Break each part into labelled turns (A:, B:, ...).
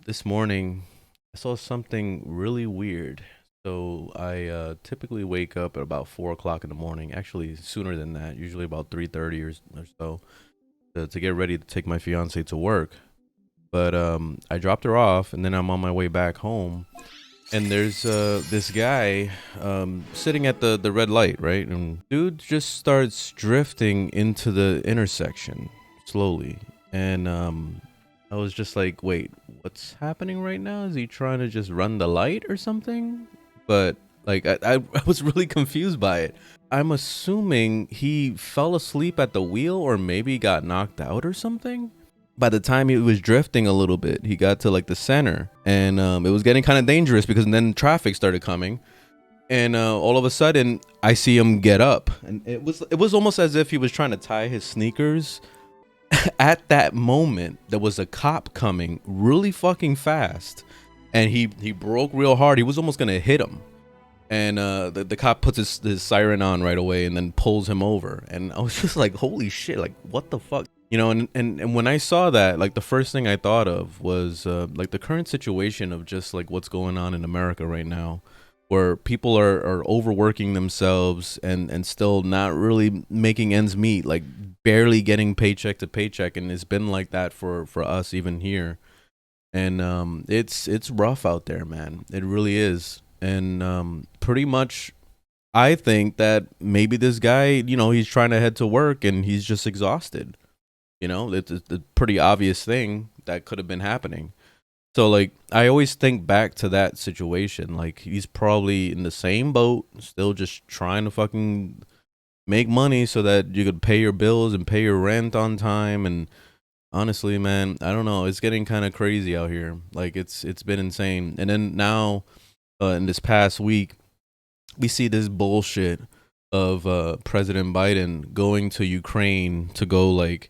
A: This morning I saw something really weird. So I typically wake up at about 4 o'clock in the morning. Actually, sooner than that. Usually about 3:30 or so to get ready to take my fiance to work. But I dropped her off, and then I'm on my way back home. And there's this guy sitting at the red light, right? And dude just starts drifting into the intersection slowly. And I was just like, wait, what's happening right now? Is he trying to just run the light or something? But like, I was really confused by it. I'm assuming he fell asleep at the wheel or maybe got knocked out or something. By the time he was drifting a little bit, he got to like the center, and it was getting kind of dangerous because then traffic started coming, and all of a sudden I see him get up, and it was almost as if he was trying to tie his sneakers. At that moment, there was a cop coming really fucking fast, and he broke real hard. He was almost gonna hit him, and the cop puts his siren on right away and then pulls him over. And I was just like, holy shit, like what the fuck, you know? And when I saw that, like the first thing I thought of was like the current situation of just like what's going on in America right now, where people are overworking themselves and still not really making ends meet, like barely getting paycheck to paycheck. And it's been like that for us even here. And it's rough out there, man. It really is. And pretty much I think that maybe this guy, he's trying to head to work and he's just exhausted. It's a pretty obvious thing that could have been happening. So like I always think back to that situation. Like he's probably in the same boat, still just trying to fucking make money so that you could pay your bills and pay your rent on time. And honestly, man, I don't know. It's getting kind of crazy out here. Like it's been insane. And then now, in this past week, we see this bullshit of President Biden going to Ukraine to go like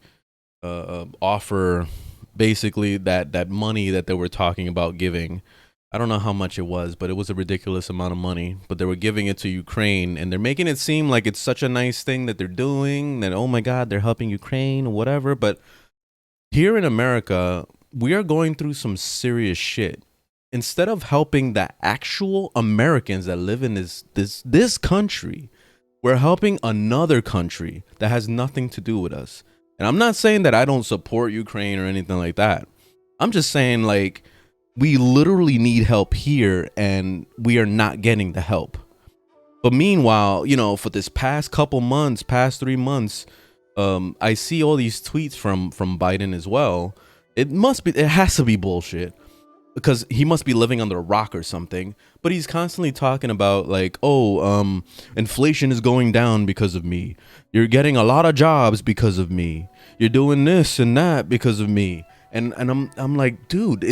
A: offer basically that money that they were talking about giving. I don't know how much it was, but it was a ridiculous amount of money. But they were giving it to Ukraine, and they're making it seem like it's such a nice thing that they're doing. That, oh my God, they're helping Ukraine or whatever. But here in America, we are going through some serious shit. Instead of helping the actual Americans that live in this country, we're helping another country that has nothing to do with us. And I'm not saying that I don't support Ukraine or anything like that. I'm just saying, like, we literally need help here and we are not getting the help. But meanwhile, for this past couple months, past 3 months, I see all these tweets from Biden as well. It has to be bullshit, because he must be living under a rock or something. But he's constantly talking about like, oh, inflation is going down because of me. You're getting a lot of jobs because of me. You're doing this and that because of me. And I'm like, dude,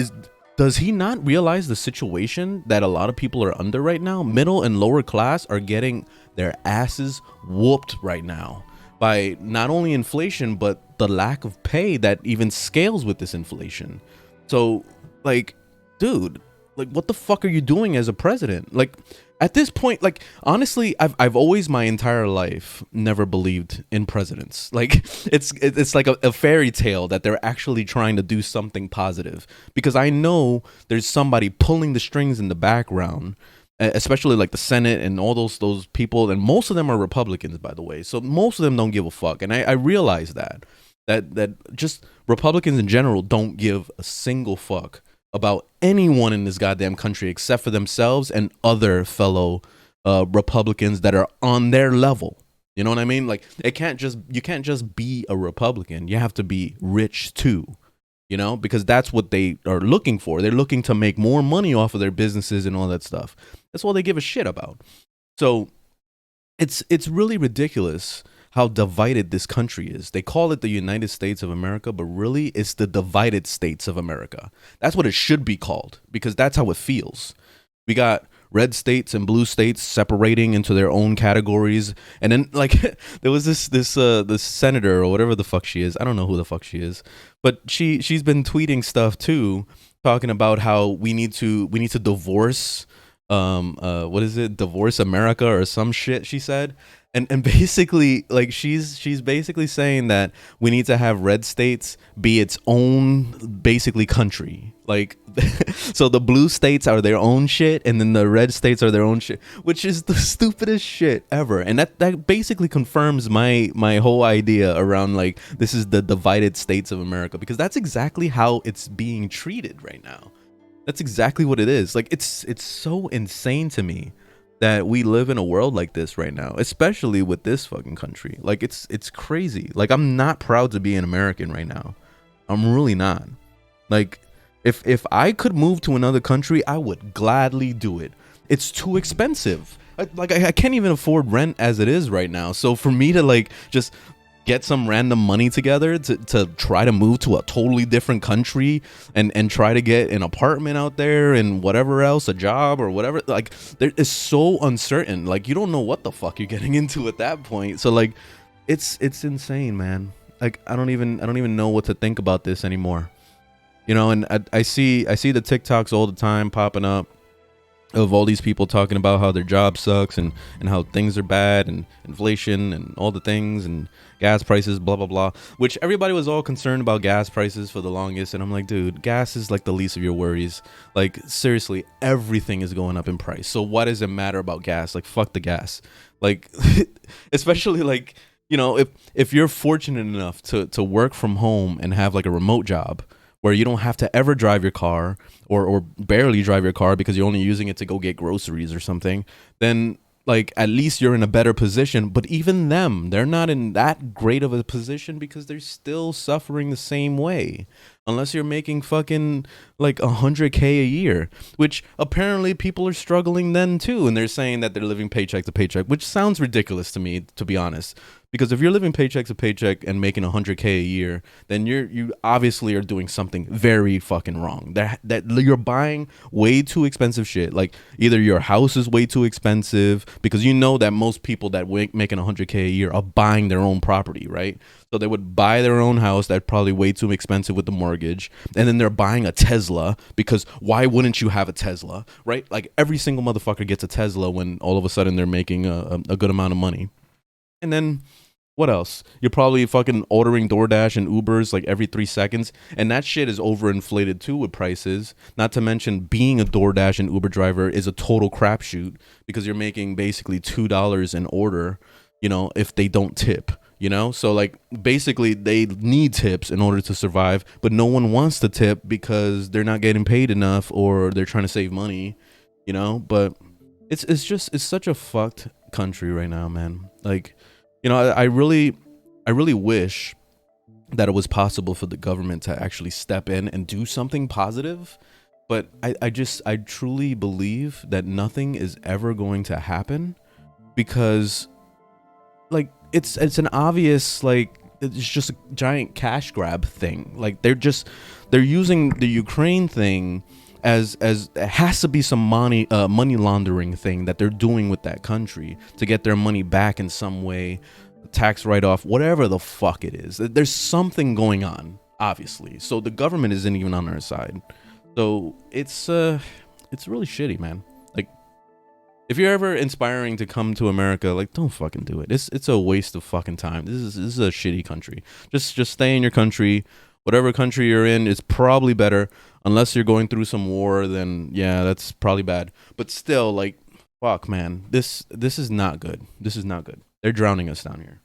A: does he not realize the situation that a lot of people are under right now? Middle and lower class are getting their asses whooped right now by not only inflation, but the lack of pay that even scales with this inflation. So like, dude, like what the fuck are you doing as a president? Like at this point, like honestly, I've always my entire life never believed in presidents. Like it's like a fairy tale that they're actually trying to do something positive, because I know there's somebody pulling the strings in the background, especially like the Senate and all those people, and most of them are Republicans, by the way. So most of them don't give a fuck, and I realize that just Republicans in general don't give a single fuck about anyone in this goddamn country except for themselves and other fellow Republicans that are on their level. You know what I mean? Like you can't just be a Republican. You have to be rich too, because that's what they are looking for. They're looking to make more money off of their businesses and all that stuff. That's all they give a shit about. So it's really ridiculous how divided this country is. They call it the United States of America, but really it's the divided states of America. That's what it should be called, because that's how it feels. We got red states and blue states separating into their own categories. And then like there was this senator or whatever the fuck she is. I don't know who the fuck she is, but she's been tweeting stuff too, talking about how we need to divorce what is it, Divorce America or some shit she said. And basically, like, she's basically saying that we need to have red states be its own basically country, like so the blue states are their own shit and then the red states are their own shit, which is the stupidest shit ever. And that basically confirms my whole idea around, like, this is the divided states of America, because that's exactly how it's being treated right now. That's exactly what it is. Like, it's so insane to me that we live in a world like this right now, especially with this fucking country. Like, it's crazy. Like, I'm not proud to be an American right now. I'm really not. Like, if I could move to another country, I would gladly do it. It's too expensive. I can't even afford rent as it is right now. So for me to, like, just get some random money together to try to move to a totally different country and try to get an apartment out there and whatever else, a job or whatever, like, there is so uncertain. Like, you don't know what the fuck you're getting into at that point. So, like, it's insane, man. Like, I don't even know what to think about this anymore. You know, and I see the TikToks all the time popping up of all these people talking about how their job sucks and how things are bad and inflation and all the things and gas prices, blah blah blah, which everybody was all concerned about gas prices for the longest. And I'm like, dude, gas is like the least of your worries. Like, seriously, everything is going up in price, so why does it matter about gas? Like, fuck the gas. Like especially, like, you know, if you're fortunate enough to work from home and have like a remote job where you don't have to ever drive your car or barely drive your car because you're only using it to go get groceries or something, then, like, at least you're in a better position. But even them, they're not in that great of a position because they're still suffering the same way. Unless you're making fucking like 100K a year, which apparently people are struggling then too. And they're saying that they're living paycheck to paycheck, which sounds ridiculous to me, to be honest. Because if you're living paycheck to paycheck and making 100K a year, then you obviously are doing something very fucking wrong. That you're buying way too expensive shit. Like, either your house is way too expensive, because you know that most people that making 100K a year are buying their own property, right? So they would buy their own house that's probably way too expensive with the mortgage, and then they're buying a Tesla, because why wouldn't you have a Tesla, right? Like, every single motherfucker gets a Tesla when all of a sudden they're making a good amount of money. And then what else? You're probably fucking ordering DoorDash and Ubers like every 3 seconds, and that shit is overinflated too with prices. Not to mention, being a DoorDash and Uber driver is a total crapshoot, because you're making basically $2 an order, you know, if they don't tip. You know, so, like, basically they need tips in order to survive, but no one wants to tip because they're not getting paid enough or they're trying to save money, you know. But it's such a fucked country right now, man. Like, you know, I really wish that it was possible for the government to actually step in and do something positive. But I truly believe that nothing is ever going to happen, because, like, it's an obvious, like, it's just a giant cash grab thing. Like, they're using the Ukraine thing as it has to be some money laundering thing that they're doing with that country to get their money back in some way, tax write-off, whatever the fuck it is. There's something going on, obviously. So the government isn't even on our side. So it's really shitty, man. Like, if you're ever inspiring to come to America, like, don't fucking do it. It's a waste of fucking time. This is a shitty country. Just stay in your country. Whatever country you're in is probably better. Unless you're going through some war, then yeah, that's probably bad. But still, like, fuck, man. This is not good. This is not good. They're drowning us down here.